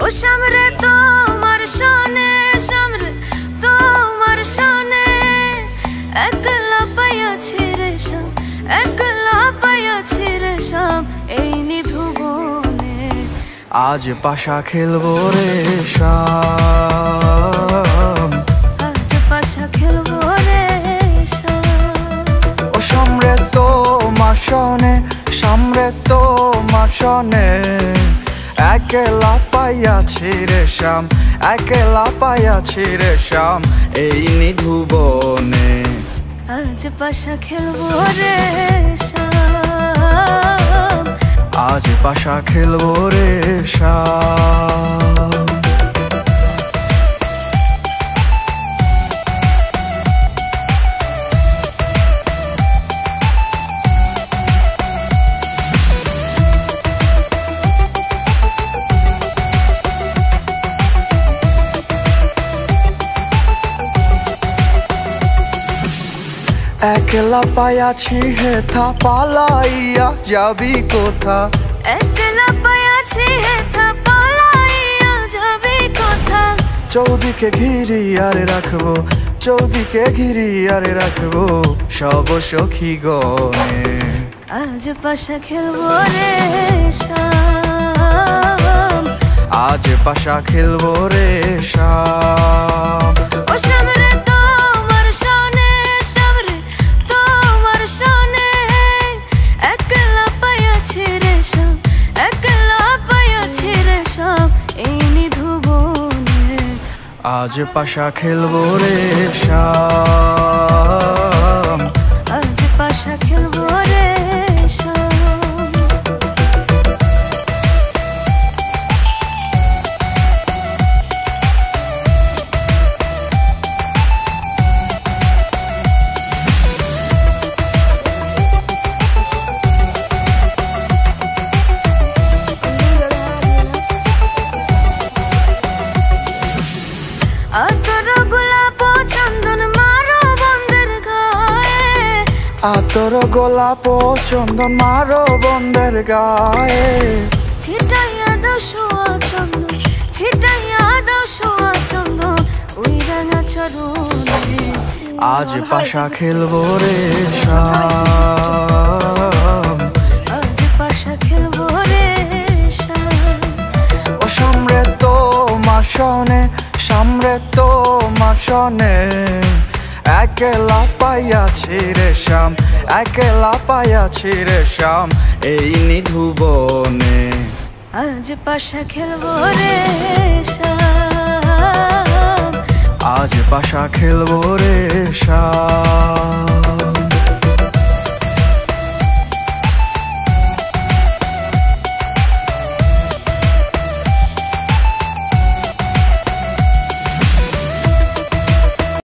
ও সামরে তোমার শানে, সামরে তোমার শানে, একলা পাইয়াছি রে শাম, একলা পাইয়াছি রে শাম এই নিধুবনে। আজ পাশা খেলবো রে শাম, আজ পাশা খেলবো রে শাম। ও সামরে তোমার শানে, সামরে তোমার শানে, একলা পাইয়াছি রে শাম, একলা পাইয়াছি রে শাম এই নিধুবনে। আজ পাশা খেলবো রে শাম, আজ পাশা খেলবো রে শাম। একলা পাইয়াছি হেথা, পালাইয়া যাবি কোথা? একলা পাইয়াছি হেথা, পালাইয়া যাবি কোথা? চৌদিকে ঘিরি আরে রাখবো, চৌদিকে ঘিরি আরে রাখবো সব সখী গণে। আজ পাশা খেলবো রে শাম, আজ পাশা খেলবো রে শাম। ও সামরে তোমার শানে, সামরে তোমার শানে, একলা পাইয়াছি রে শাম, একলা পাইয়াছি রে শাম এই নিধুবনে। আজ পাশা খেলবো রে শাম, আজ পাশা খেলবো রে শাম। আতর গোলাপ চন্দন মারো বন্ধের গায়ে, আতর গোলাপ চন্দন মারো বন্ধের গায়ে, ছিটাইয়া দাও সোয়া চন্দন, ছিটাইয়া দাও সোয়া চন্দন ওই রাঙা চরণে। আজ পাশা খেলবো রে শাম, আজ পাশা খেলবো রে শাম। ও সামরে তোমার শানে, সামরে তোমার শানে, একলা পাইয়াছি রে শাম, একলা পাইয়াছি রে শাম এই নিধুবনে। আজ পাশা খেলবো রে শাম, আজ পাশা খেলবো রে শাম।